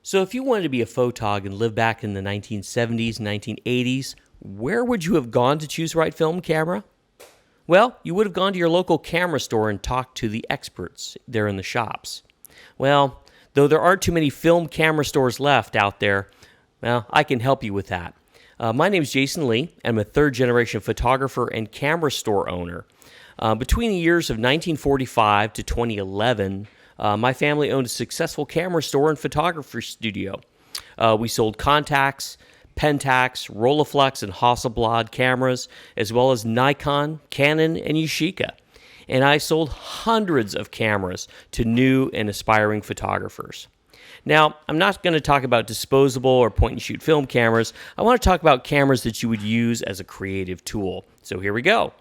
So if you wanted to be a photog and live back in the 1970s, 1980s, where would you have gone to choose the right film camera? Well, you would have gone to your local camera store and talked to the experts there in the shops. Well, though there aren't too many film camera stores left out there, well, I can help you with that. My name is Jason Lee. I'm a third-generation photographer and camera store owner. Between the years of 1945 to 2011, my family owned a successful camera store and photography studio. We sold Contax, Pentax, Rolleiflex, and Hasselblad cameras, as well as Nikon, Canon, and Yashica. And I sold hundreds of cameras to new and aspiring photographers. Now, I'm not going to talk about disposable or point-and-shoot film cameras. I want to talk about cameras that you would use as a creative tool. So here we go.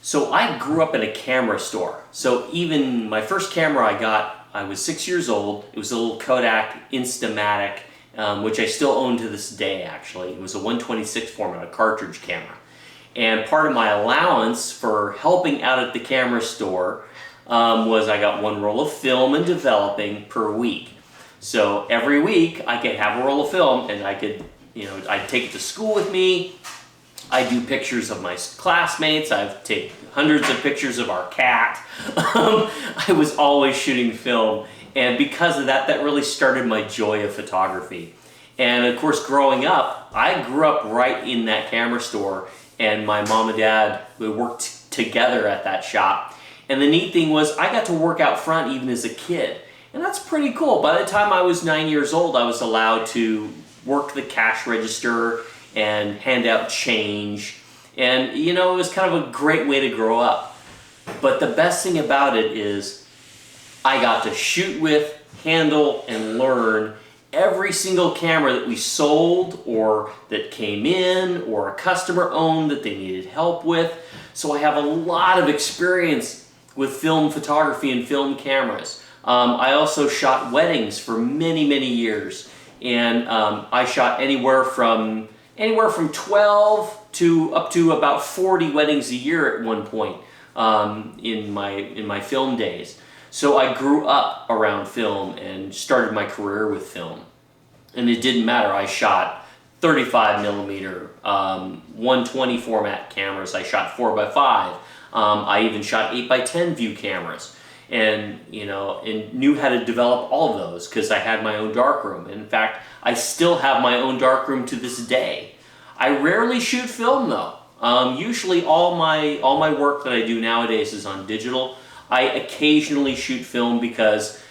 So I grew up in a camera store. So even my first camera I got, I was 6 years old. It was a little Kodak Instamatic, which I still own to this day, actually. It was a 126 format, a cartridge camera. And part of my allowance for helping out at the camera store was I got one roll of film and developing per week. So every week I could have a roll of film and I could, I'd take it to school with me. I do pictures of my classmates. I've taken hundreds of pictures of our cat. I was always shooting film, and because of that, that really started my joy of photography. And of course, growing up, I grew up right in that camera store, and my mom and dad, we worked together at that shop. And the neat thing was I got to work out front even as a kid, and that's pretty cool. By the time I was 9 years old, I was allowed to work the cash register and hand out change, and it was kind of a great way to grow up. But the best thing about it is I got to shoot with, handle, and learn every single camera that we sold or that came in or a customer owned that they needed help with. So I have a lot of experience with film photography and film cameras. I also shot weddings for many, many years, and I shot anywhere from 12 to up to about 40 weddings a year at one point in my film days. So I grew up around film and started my career with film. And it didn't matter. I shot 35 millimeter, 120 format cameras. I shot 4x5. I even shot 8x10 view cameras. And knew how to develop all of those because I had my own darkroom. In fact, I still have my own darkroom to this day. I rarely shoot film though. Usually all my work that I do nowadays is on digital. I occasionally shoot film because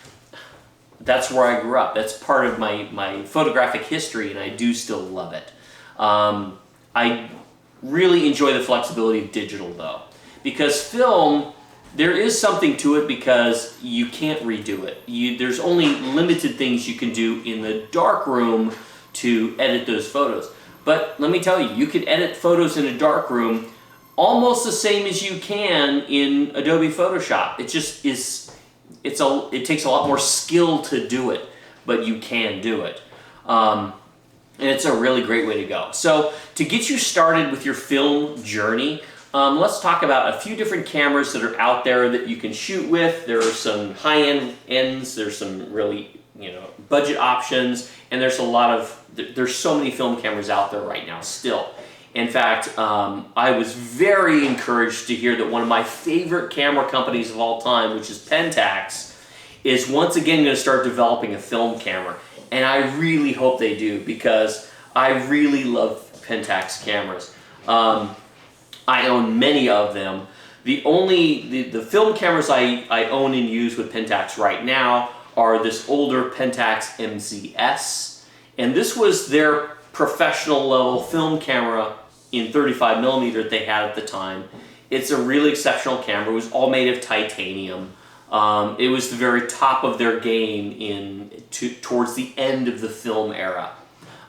that's where I grew up. That's part of my photographic history, and I do still love it. I really enjoy the flexibility of digital though, because film, there is something to it because you can't redo it. There's only limited things you can do in the darkroom to edit those photos. But let me tell you, you can edit photos in a darkroom almost the same as you can in Adobe Photoshop. It just is, it takes a lot more skill to do it, but you can do it. And it's a really great way to go. So to get you started with your film journey, let's talk about a few different cameras that are out there that you can shoot with. There are some high-end ends, there's some really budget options, and there's so many film cameras out there right now still. In fact, I was very encouraged to hear that one of my favorite camera companies of all time, which is Pentax, is once again going to start developing a film camera. And I really hope they do, because I really love Pentax cameras. I own many of them. The film cameras I own and use with Pentax right now are this older Pentax MZS, and this was their professional level film camera in 35 millimeter that they had at the time. It's a really exceptional camera. It was all made of titanium. It was the very top of their game towards the end of the film era.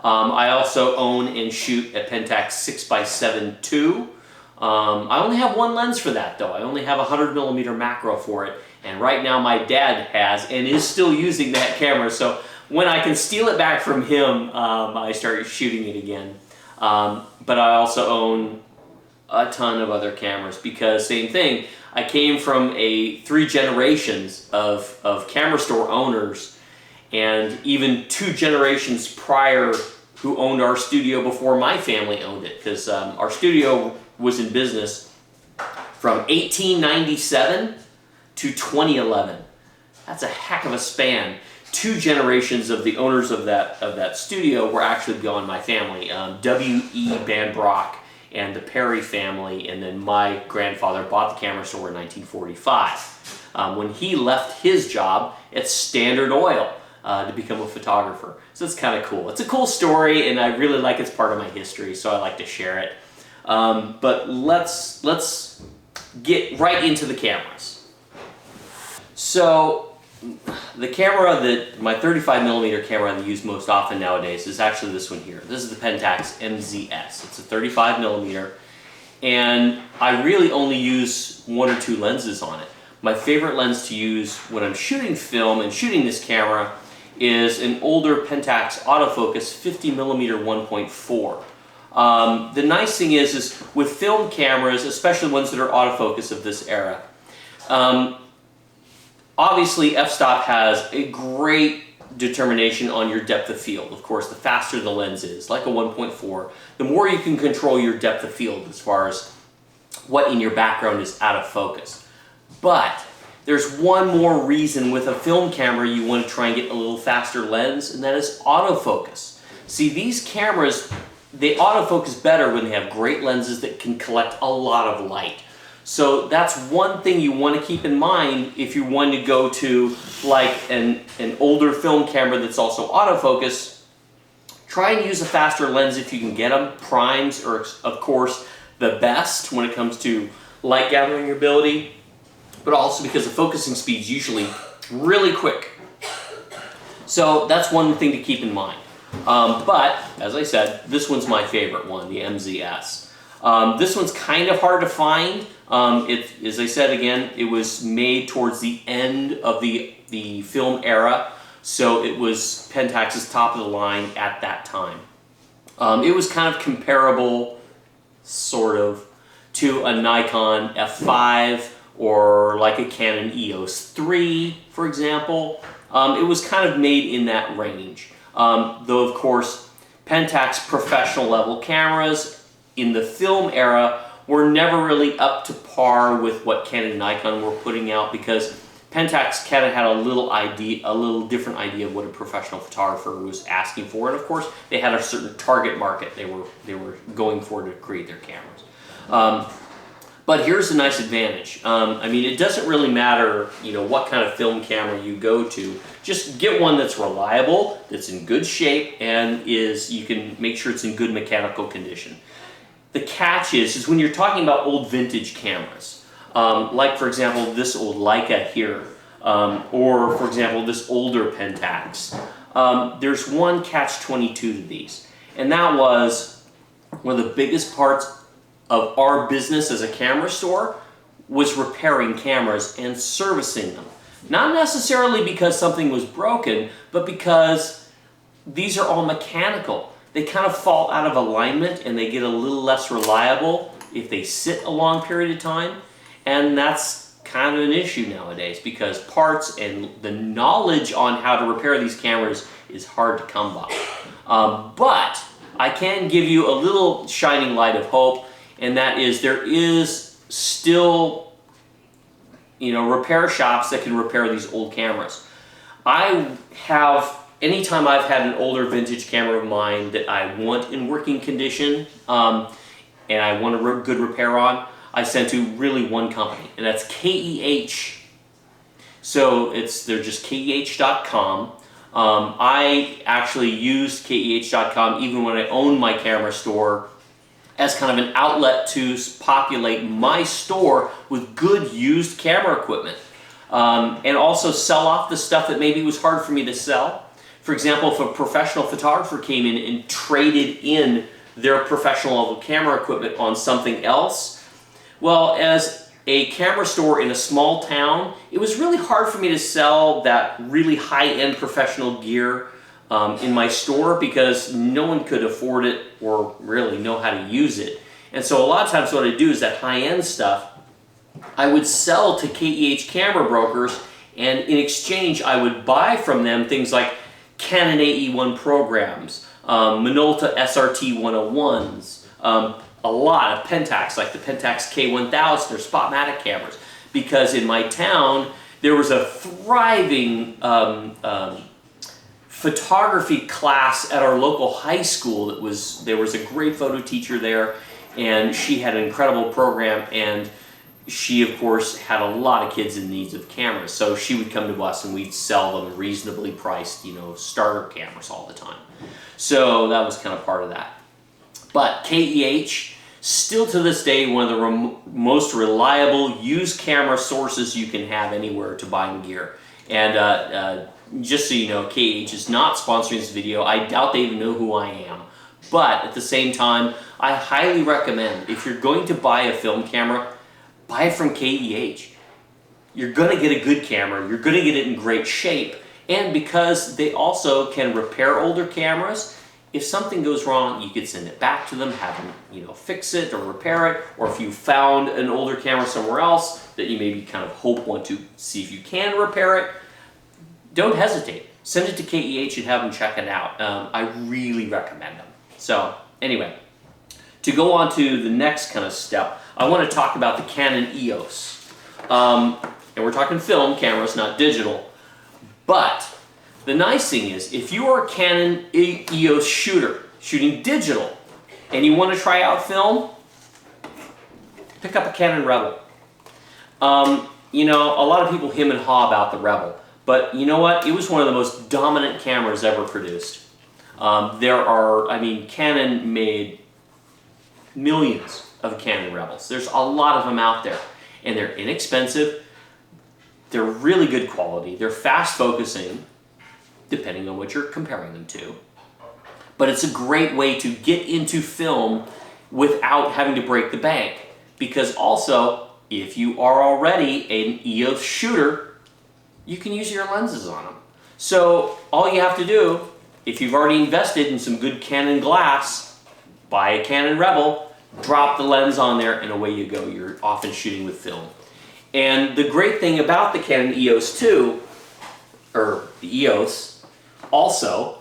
I also own and shoot a Pentax 6x7 II. I only have one lens for that though. I only have a 100 millimeter macro for it. And right now my dad has and is still using that camera. So when I can steal it back from him, I start shooting it again. But I also own a ton of other cameras because same thing. I came from three generations of camera store owners, and even 2 generations prior who owned our studio before my family owned it, because our studio was in business from 1897 to 2011. That's a heck of a span. 2 generations of the owners of that studio were actually beyond my family. W.E. Van Brock and the Perry family, and then my grandfather bought the camera store in 1945. When he left his job at Standard Oil to become a photographer. So it's kind of cool. It's a cool story, and I really like it's part of my history, so I like to share it. But let's get right into the cameras. So the camera my 35mm camera I use most often nowadays is actually this one here. This is the Pentax MZS. It's a 35mm, and I really only use 1 or 2 lenses on it. My favorite lens to use when I'm shooting film and shooting this camera is an older Pentax autofocus 50mm 1.4. The nice thing is with film cameras, especially ones that are autofocus of this era, obviously f-stop has a great determination on your depth of field. Of course, the faster the lens is, like a 1.4, the more you can control your depth of field as far as what in your background is out of focus. But there's one more reason with a film camera you want to try and get a little faster lens, and that is autofocus. See, these cameras, they autofocus better when they have great lenses that can collect a lot of light. So that's one thing you want to keep in mind if you want to go to like an older film camera that's also autofocus. Try and use a faster lens if you can get them. Primes are, of course, the best when it comes to light gathering ability, but also because the focusing speed is usually really quick. So that's one thing to keep in mind. But, as I said, this one's my favorite one, the MZS. This one's kind of hard to find. As I said again, it was made towards the end of the film era, so it was Pentax's top of the line at that time. It was kind of comparable, sort of, to a Nikon F5 or like a Canon EOS 3, for example. It was kind of made in that range. Though, of course, Pentax professional level cameras in the film era were never really up to par with what Canon and Nikon were putting out, because Pentax kind of had a little different idea of what a professional photographer was asking for, and of course they had a certain target market they were going for to create their cameras. But here's a nice advantage. I mean, it doesn't really matter, what kind of film camera you go to. Just get one that's reliable, that's in good shape, and you can make sure it's in good mechanical condition. The catch is when you're talking about old vintage cameras, like for example this old Leica here, or for example this older Pentax. There's one catch-22 to these, and that was one of the biggest parts of our business as a camera store was repairing cameras and servicing them. Not necessarily because something was broken, but because these are all mechanical. They kind of fall out of alignment and they get a little less reliable if they sit a long period of time, and that's kind of an issue nowadays because parts and the knowledge on how to repair these cameras is hard to come by. But I can give you a little shining light of hope, and that is there is still repair shops that can repair these old cameras. Anytime I've had an older vintage camera of mine that I want in working condition and I want a good repair on, I send to really one company, and that's KEH. So they're just KEH.com. I actually used KEH.com even when I owned my camera store as kind of an outlet to populate my store with good used camera equipment, and also sell off the stuff that maybe was hard for me to sell. For example, if a professional photographer came in and traded in their professional level camera equipment on something else, well, as a camera store in a small town, it was really hard for me to sell that really high-end professional gear in my store because no one could afford it or really know how to use it. And so a lot of times what I do is that high-end stuff I would sell to KEH Camera Brokers, and in exchange I would buy from them things like Canon AE1 programs, Minolta SRT 101s, a lot of Pentax, like the Pentax K1000 or Spotmatic cameras, because in my town there was a thriving photography class at our local high school. There was a great photo teacher there, and she had an incredible program, and she of course had a lot of kids in need of cameras, so she would come to us and we'd sell them reasonably priced, you know, starter cameras all the time. So that was kind of part of that. But KEH, still to this day, one of the most reliable used camera sources you can have anywhere to buying gear. And just so you know, KEH is not sponsoring this video. I doubt they even know who I am. But at the same time, I highly recommend, if you're going to buy a film camera, buy it from KEH. You're going to get a good camera. You're going to get it in great shape. And because they also can repair older cameras, if something goes wrong, you could send it back to them, have them, you know, fix it or repair it. Or if you found an older camera somewhere else that you maybe kind of want to see if you can repair it, don't hesitate. Send it to KEH and have them check it out. I really recommend them. So anyway, to go on to the next kind of step, I want to talk about the Canon EOS. And we're talking film cameras, not digital. But the nice thing is, if you are a Canon EOS shooter, shooting digital, and you want to try out film, pick up a Canon Rebel. You know, a lot of people hem and haw about the Rebel, but you know what? It was one of the most dominant cameras ever produced. Canon made millions of Canon Rebels. There's a lot of them out there, and they're inexpensive. They're really good quality. They're fast focusing, depending on what you're comparing them to. But it's a great way to get into film without having to break the bank. Because also, if you are already an EOS shooter, you can use your lenses on them. So all you have to do, if you've already invested in some good Canon glass, buy a Canon Rebel, drop the lens on there, and away you go. You're off and shooting with film. And the great thing about the Canon EOS 2, or the EOS also,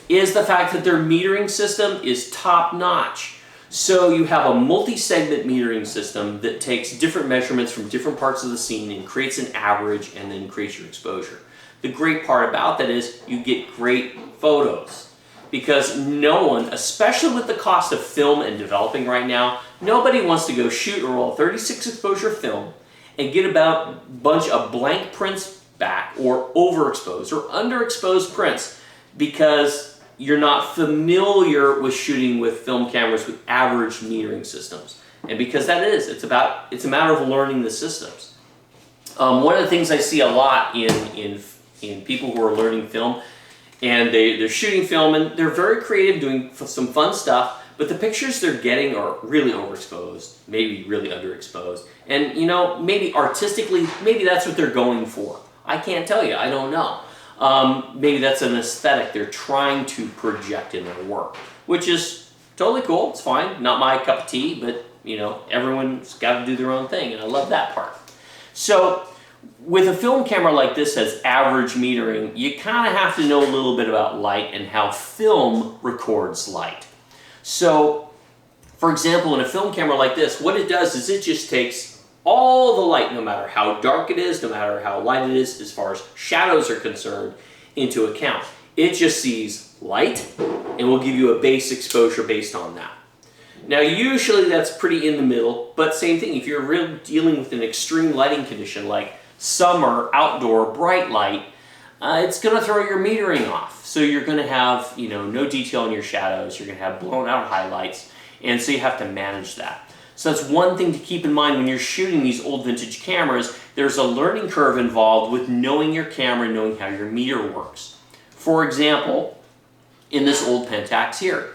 is the fact that their metering system is top-notch. So you have a multi-segment metering system that takes different measurements from different parts of the scene and creates an average and then creates your exposure. The great part about that is you get great photos. Because no one, especially with the cost of film and developing right now, nobody wants to go shoot or roll 36 exposure film and get about a bunch of blank prints back, or overexposed or underexposed prints, because you're not familiar with shooting with film cameras with average metering systems. And because it's a matter of learning the systems. One of the things I see a lot in people who are learning film, and they're shooting film and they're very creative, doing some fun stuff, but the pictures they're getting are really overexposed, maybe really underexposed. And you know, maybe artistically, maybe that's what they're going for. I can't tell you, I don't know. Maybe that's an aesthetic they're trying to project in their work, which is totally cool, it's fine. Not my cup of tea, but you know, everyone's got to do their own thing, and I love that part. So with a film camera like this that's average metering, you kind of have to know a little bit about light and how film records light. So, for example, in a film camera like this, what it does is it just takes all the light, no matter how dark it is, no matter how light it is, as far as shadows are concerned, into account. It just sees light and will give you a base exposure based on that. Now, usually that's pretty in the middle, but same thing, if you're really dealing with an extreme lighting condition like summer, outdoor, bright light, it's going to throw your metering off. So you're going to have, you know, no detail in your shadows, you're going to have blown out highlights, and so you have to manage that. So that's one thing to keep in mind when you're shooting these old vintage cameras. There's a learning curve involved with knowing your camera, knowing how your meter works. For example, in this old Pentax here,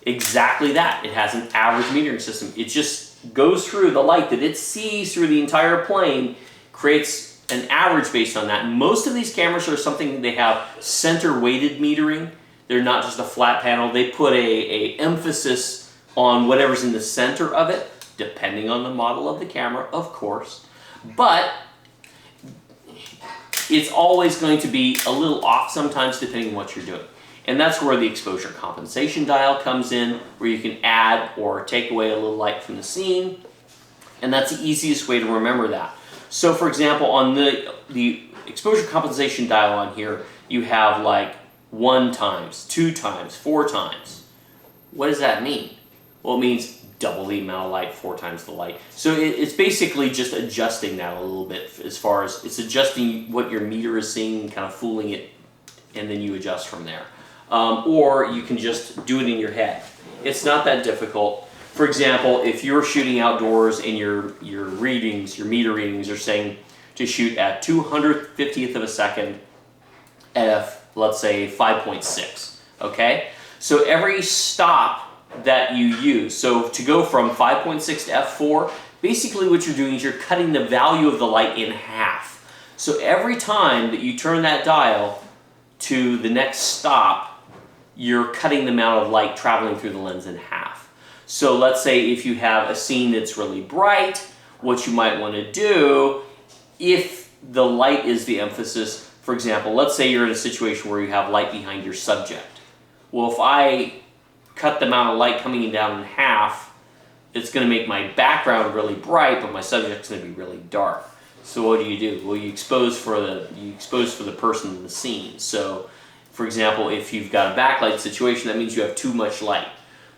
exactly that. It has an average metering system. It just goes through the light that it sees through the entire plane, creates an average based on that. Most of these cameras are something they have center weighted metering. They're not just a flat panel. They put a emphasis on whatever's in the center of it, depending on the model of the camera, of course. But it's always going to be a little off sometimes depending on what you're doing. And that's where the exposure compensation dial comes in, where you can add or take away a little light from the scene. And that's the easiest way to remember that. So for example, on the exposure compensation dial on here, you have like 1 times, 2 times, 4 times. What does that mean? Well, it means double the amount of light, 4 times the light. So it's basically just adjusting that a little bit, as far as it's adjusting what your meter is seeing, kind of fooling it, and then you adjust from there. Or you can just do it in your head. It's not that difficult. For example, if you're shooting outdoors and your readings, your meter readings are saying to shoot at 250th of a second f, let's say 5.6, okay? So every stop that you use, so to go from 5.6 to f4, basically what you're doing is you're cutting the value of the light in half. So every time that you turn that dial to the next stop, you're cutting the amount of light traveling through the lens in half. So let's say if you have a scene that's really bright, what you might want to do, if the light is the emphasis, for example, let's say you're in a situation where you have light behind your subject. Well, if I cut the amount of light coming down in half, it's going to make my background really bright, but my subject's going to be really dark. So what do? Well, you expose for the person in the scene. So, for example, if you've got a backlight situation, that means you have too much light.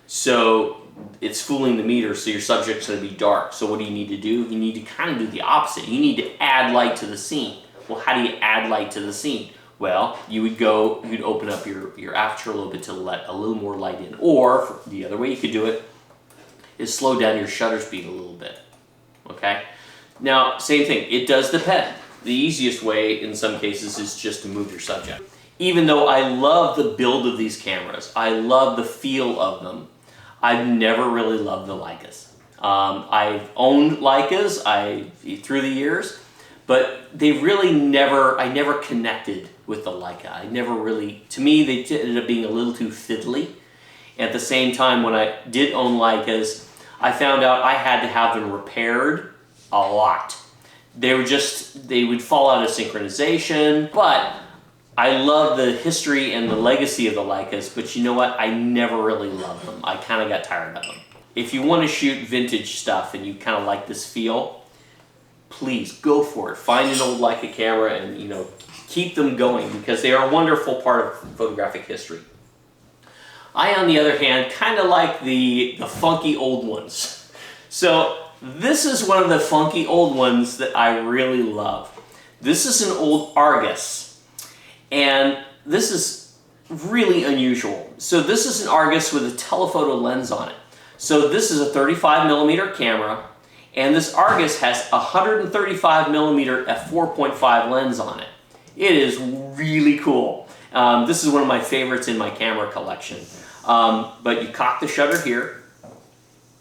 So it's fooling the meter, so your subject's going to be dark. So what do? You need to kind of do the opposite. You need to add light to the scene. Well, how do you add light to the scene? Well, you'd open up your aperture a little bit to let a little more light in. Or the other way you could do it is slow down your shutter speed a little bit. Okay? Now, same thing, it does depend. The easiest way in some cases is just to move your subject. Even though I love the build of these cameras, I love the feel of them, I've never really loved the Leicas. I've owned Leicas through the years, but they really I never connected with the Leica. To me, they ended up being a little too fiddly. At the same time, when I did own Leicas, I found out I had to have them repaired a lot. They would fall out of synchronization, but I love the history and the legacy of the Leicas, but you know what? I never really loved them. I kind of got tired of them. If you want to shoot vintage stuff and you kind of like this feel, please go for it. Find an old Leica camera and keep them going, because they are a wonderful part of photographic history. I, on the other hand, kind of like the funky old ones. So this is one of the funky old ones that I really love. This is an old Argus, and this is really unusual. So this is an Argus with a telephoto lens on it. So this is a 35mm camera, and this Argus has a 135mm f4.5 lens on it. It is really cool. This is one of my favorites in my camera collection. But you cock the shutter here,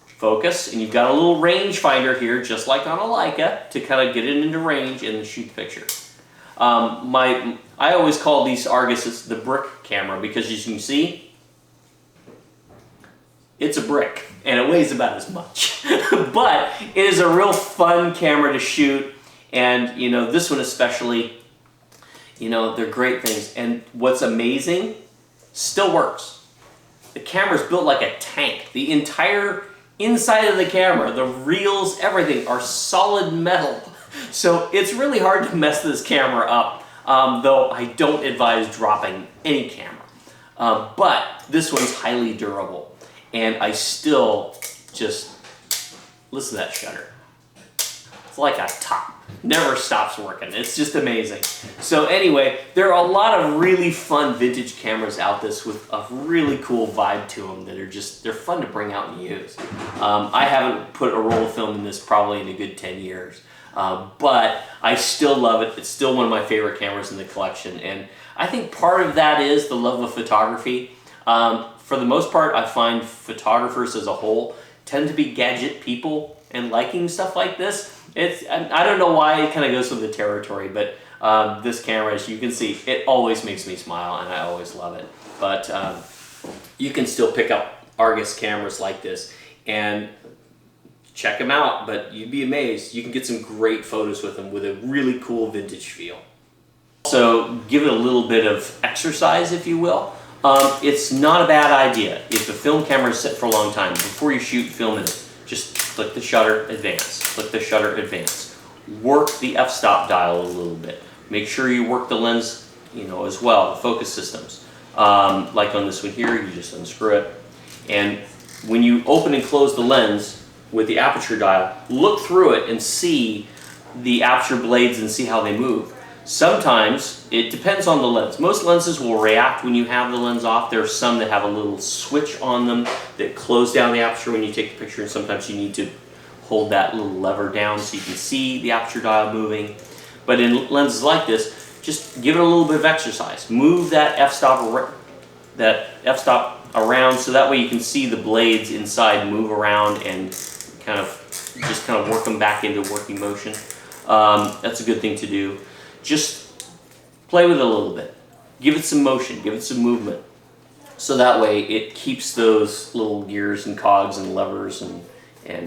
focus, and you've got a little rangefinder here, just like on a Leica, to kind of get it into range and then shoot the picture. I always call these Arguses the brick camera, because as you can see, it's a brick, and it weighs about as much. But it is a real fun camera to shoot, and this one especially, they're great things. And what's amazing, still works. The camera's built like a tank. The entire inside of the camera, the reels, everything are solid metal. So it's really hard to mess this camera up, though I don't advise dropping any camera. But this one's highly durable, and I still just, listen to that shutter. It's like a top. Never stops working. It's just amazing. So anyway, there are a lot of really fun vintage cameras out there with a really cool vibe to them that are they're fun to bring out and use. I haven't put a roll of film in this probably in a good 10 years. But I still love it. It's still one of my favorite cameras in the collection. And I think part of that is the love of photography. For the most part, I find photographers as a whole tend to be gadget people and liking stuff like this. I don't know why, it kind of goes with the territory, but this camera, as you can see, it always makes me smile, and I always love it. But you can still pick up Argus cameras like this and check them out, but you'd be amazed. You can get some great photos with them with a really cool vintage feel. Also, give it a little bit of exercise, if you will. It's not a bad idea if a film camera is set for a long time. Before you shoot film in it, just click the shutter, advance. Click the shutter, advance. Work the f-stop dial a little bit. Make sure you work the lens, as well, the focus systems. Like on this one here, you just unscrew it. And when you open and close the lens with the aperture dial, look through it and see the aperture blades and see how they move. Sometimes it depends on the lens. Most lenses will react when you have the lens off. There are some that have a little switch on them that close down the aperture when you take the picture, and sometimes you need to hold that little lever down so you can see the aperture dial moving. But in lenses like this, just give it a little bit of exercise. Move that f-stop around so that way you can see the blades inside move around and kind of work them back into working motion. That's a good thing to do. Just play with it a little bit. Give it some motion, give it some movement. So that way it keeps those little gears and cogs and levers and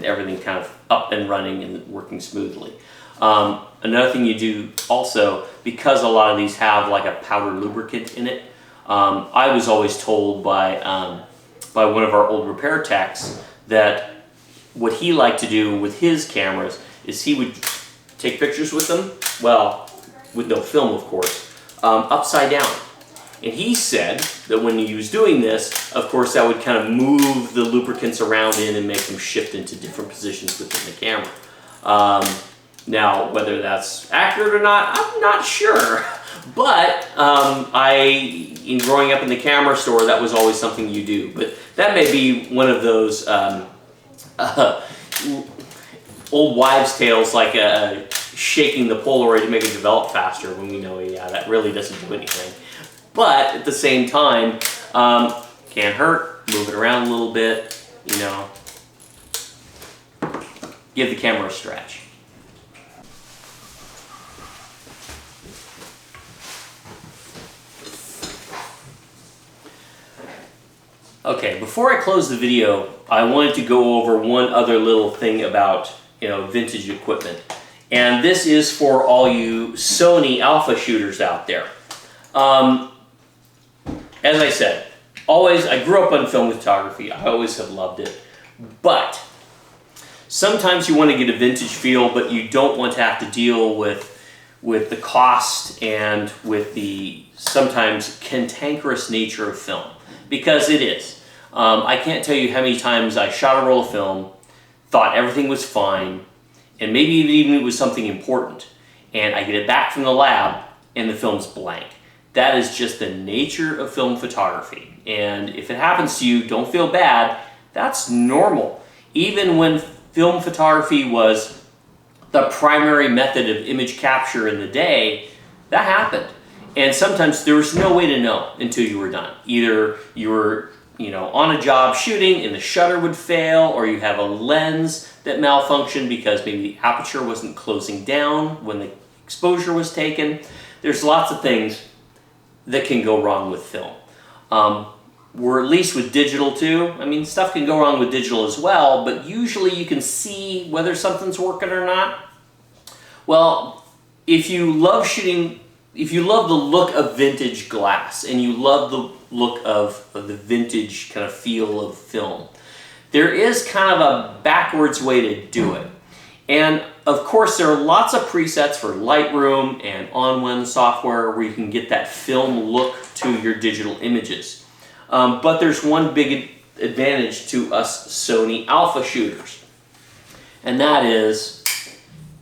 everything kind of up and running and working smoothly. Another thing you do also, because a lot of these have like a powder lubricant in it, I was always told by one of our old repair techs that what he liked to do with his cameras is he would take pictures with them, well, with no film of course, upside down. And he said that when he was doing this, of course that would kind of move the lubricants around and make them shift into different positions within the camera. Now, whether that's accurate or not, I'm not sure. But in growing up in the camera store, that was always something you do. But that may be one of those old wives' tales, like shaking the Polaroid to make it develop faster, when we know, yeah, that really doesn't do anything. But at the same time, can't hurt. Move it around a little bit, Give the camera a stretch. Okay, before I close the video, I wanted to go over one other little thing about, vintage equipment. And this is for all you Sony alpha shooters out there. As I said, I grew up on film photography. I always have loved it. But sometimes you want to get a vintage feel, but you don't want to have to deal with the cost and with the sometimes cantankerous nature of film. Because it is. I can't tell you how many times I shot a roll of film, thought everything was fine, and maybe even it was something important, and I get it back from the lab and the film's blank. That is just the nature of film photography. And if it happens to you, don't feel bad. That's normal. Even when film photography was the primary method of image capture in the day, that happened. And sometimes there was no way to know until you were done. Either you were on a job shooting and the shutter would fail, or you have a lens that malfunctioned because maybe the aperture wasn't closing down when the exposure was taken. There's lots of things that can go wrong with film. Or at least with digital too. I mean, stuff can go wrong with digital as well, but usually you can see whether something's working or not. Well, if you love the look of vintage glass and you love the look of the vintage kind of feel of film, there is kind of a backwards way to do it. And of course there are lots of presets for Lightroom and on-one software where you can get that film look to your digital images. But there's one big advantage to us Sony alpha shooters, and that is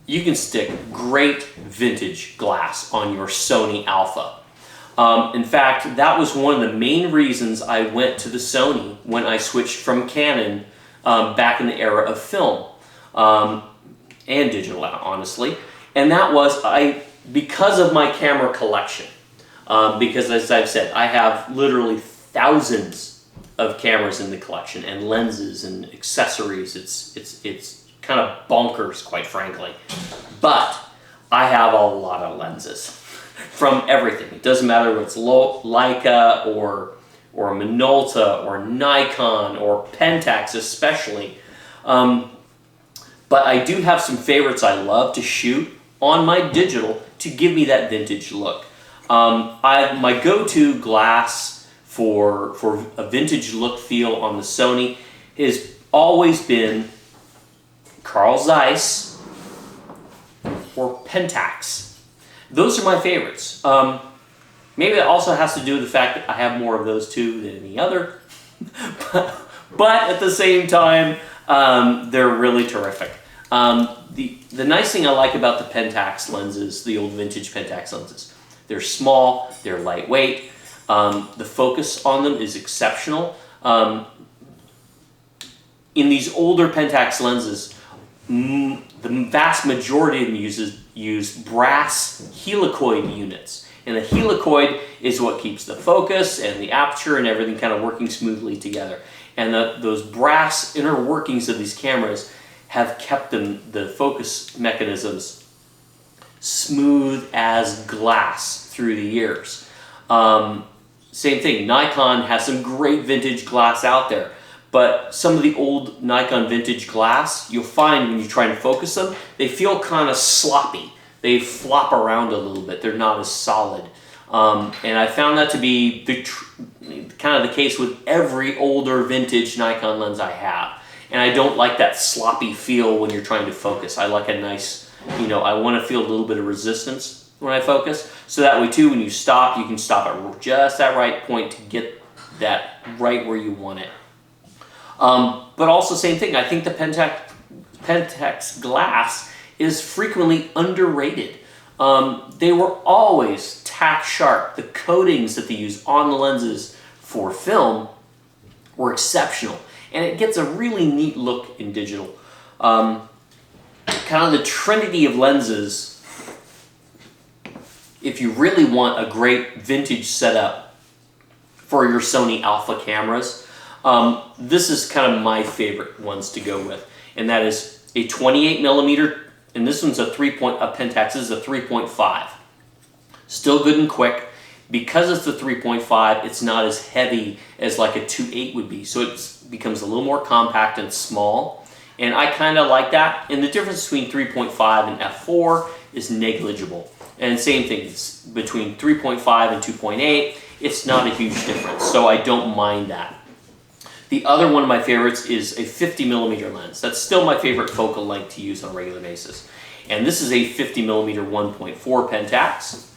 you can stick great vintage glass on your Sony alpha. In fact, that was one of the main reasons I went to the Sony when I switched from Canon back in the era of film and digital, honestly. And that was because of my camera collection. Because as I've said, I have literally thousands of cameras in the collection and lenses and accessories. It's kind of bonkers, quite frankly. But I have a lot of lenses from everything. It doesn't matter whether it's Leica or Minolta or Nikon or Pentax especially. But I do have some favorites I love to shoot on my digital to give me that vintage look. My go-to glass for a vintage look feel on the Sony has always been Carl Zeiss or Pentax. Those are my favorites. Maybe it also has to do with the fact that I have more of those two than any other, but at the same time, they're really terrific. The nice thing I like about the Pentax lenses, the old vintage Pentax lenses, they're small, they're lightweight, the focus on them is exceptional. In these older Pentax lenses, the vast majority of them use brass helicoid units. And the helicoid is what keeps the focus and the aperture and everything kind of working smoothly together. And those brass inner workings of these cameras have kept the focus mechanisms smooth as glass through the years. Same thing, Nikon has some great vintage glass out there, but some of the old Nikon vintage glass, you'll find when you try to focus them, they feel kind of sloppy. They flop around a little bit. They're not as solid. And I found that to be kind of the case with every older vintage Nikon lens I have. And I don't like that sloppy feel when you're trying to focus. I like a nice, I want to feel a little bit of resistance when I focus. So that way too, when you stop, you can stop at just that right point to get that right where you want it. But also same thing, I think the Pentax glass is frequently underrated. They were always tack sharp. The coatings that they use on the lenses for film were exceptional. And it gets a really neat look in digital. Kind of the trinity of lenses, if you really want a great vintage setup for your Sony Alpha cameras, this is kind of my favorite ones to go with. And that is a 28mm, and this one's a Pentax, this is a 3.5. Still good and quick. Because it's the 3.5, it's not as heavy as like a 2.8 would be. So it becomes a little more compact and small. And I kind of like that. And the difference between 3.5 and f4 is negligible. And same thing, it's between 3.5 and 2.8, it's not a huge difference. So I don't mind that. The other one of my favorites is a 50mm lens. That's still my favorite focal length to use on a regular basis. And this is a 50mm 1.4 Pentax.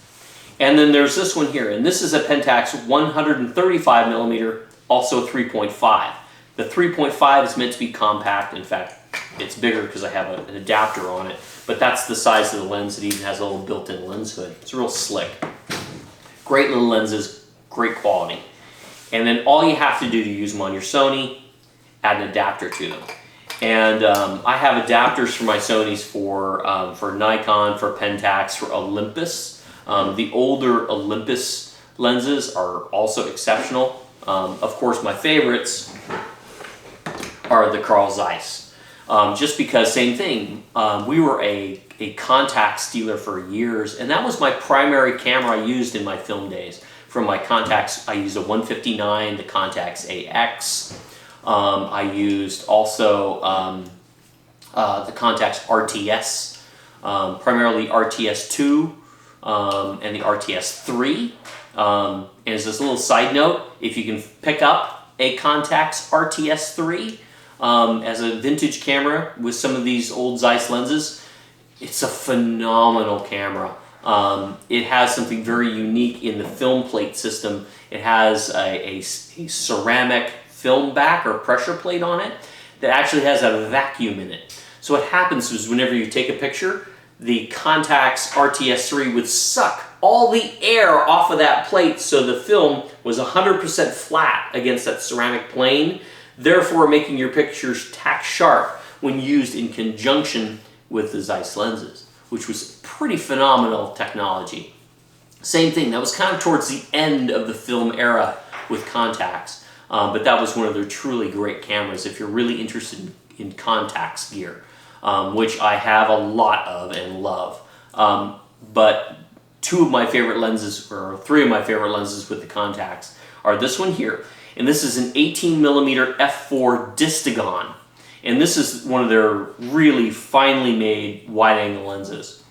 And then there's this one here, and this is a Pentax 135mm, also 3.5. The 3.5 is meant to be compact. In fact, it's bigger because I have an adapter on it, but that's the size of the lens. It even has a little built-in lens hood. It's real slick. Great little lenses, great quality. And then all you have to do to use them on your Sony, add an adapter to them. And I have adapters for my Sonys for Nikon, for Pentax, for Olympus. The older Olympus lenses are also exceptional. Of course, my favorites are the Carl Zeiss. Just because, same thing, we were a Contax dealer for years, and that was my primary camera I used in my film days. From my Contax, I used a 159, the Contax AX. I used also the Contax RTS, primarily RTS2 and the RTS3. And as this little side note, if you can pick up a Contax RTS3 as a vintage camera with some of these old Zeiss lenses, it's a phenomenal camera. It has something very unique in the film plate system. It has a ceramic film back or pressure plate on it that actually has a vacuum in it. So what happens is whenever you take a picture, the Contax RTS3 would suck all the air off of that plate, so the film was 100% flat against that ceramic plane, therefore making your pictures tack sharp when used in conjunction with the Zeiss lenses, which was pretty phenomenal technology. Same thing, that was kind of towards the end of the film era with Contax, but that was one of their truly great cameras if you're really interested in Contax gear, which I have a lot of and love. But two of my favorite lenses, or three of my favorite lenses with the Contax, are this one here, and this is an 18mm f4 Distagon. And this is one of their really finely made wide-angle lenses.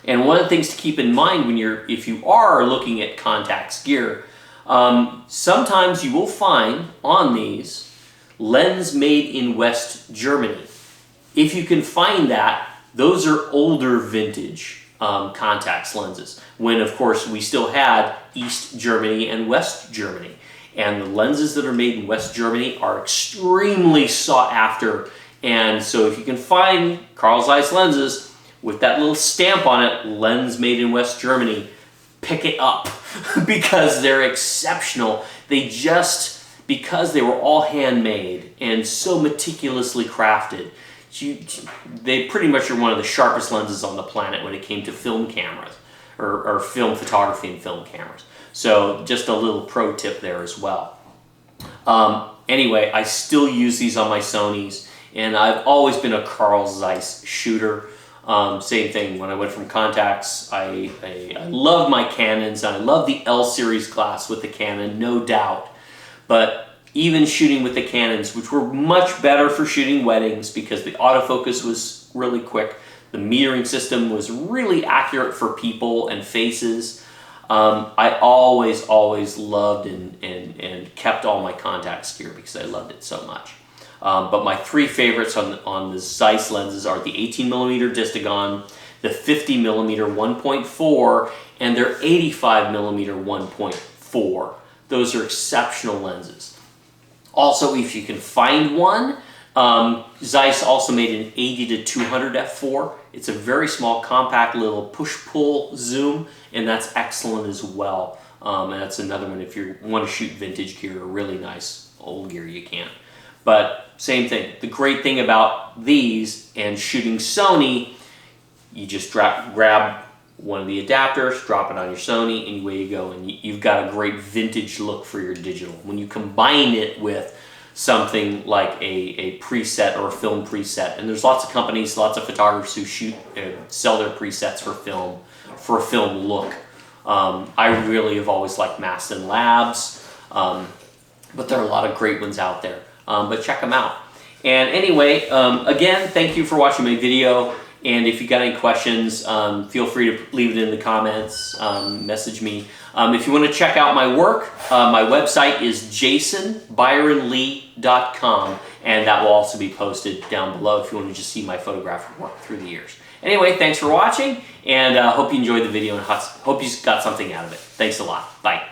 And one of the things to keep in mind when if you are looking at contacts gear, sometimes you will find on these lens made in West Germany. If you can find that, those are older vintage contacts lenses, when of course we still had East Germany and West Germany. And the lenses that are made in West Germany are extremely sought after. And so if you can find Carl Zeiss lenses with that little stamp on it, lens made in West Germany, pick it up because they're exceptional. Because they were all handmade and so meticulously crafted, they pretty much are one of the sharpest lenses on the planet when it came to film cameras, or film photography and film cameras. So just a little pro tip there as well. Anyway, I still use these on my Sonys, and I've always been a Carl Zeiss shooter. Same thing when I went from contacts. I love my Canons, and I love the L series glass with the Canon, no doubt. But even shooting with the Canons, which were much better for shooting weddings because the autofocus was really quick, the metering system was really accurate for people and faces. I always loved and kept all my contacts gear because I loved it so much. But my three favorites on the Zeiss lenses are the 18mm Distagon, the 50mm 1.4, and their 85mm 1.4. Those are exceptional lenses. Also, if you can find one, Zeiss also made an 80-200 f4. It's a very small, compact little push-pull zoom, and that's excellent as well. And that's another one if you want to shoot vintage gear, or really nice old gear, you can. But same thing. The great thing about these and shooting Sony, you just grab one of the adapters, drop it on your Sony, and away you go, and you've got a great vintage look for your digital. When you combine it with something like a preset or a film preset, and there's lots of companies, lots of photographers who sell their presets for film, for a film look. I really have always liked Maston Labs, but there are a lot of great ones out there, but check them out. And anyway, again, thank you for watching my video. And if you got any questions, feel free to leave it in the comments, message me. If you want to check out my work, my website is jasonbyronlee.com, and that will also be posted down below if you want to just see my photographic work through the years. Anyway, thanks for watching, and hope you enjoyed the video and hope you got something out of it. Thanks a lot. Bye.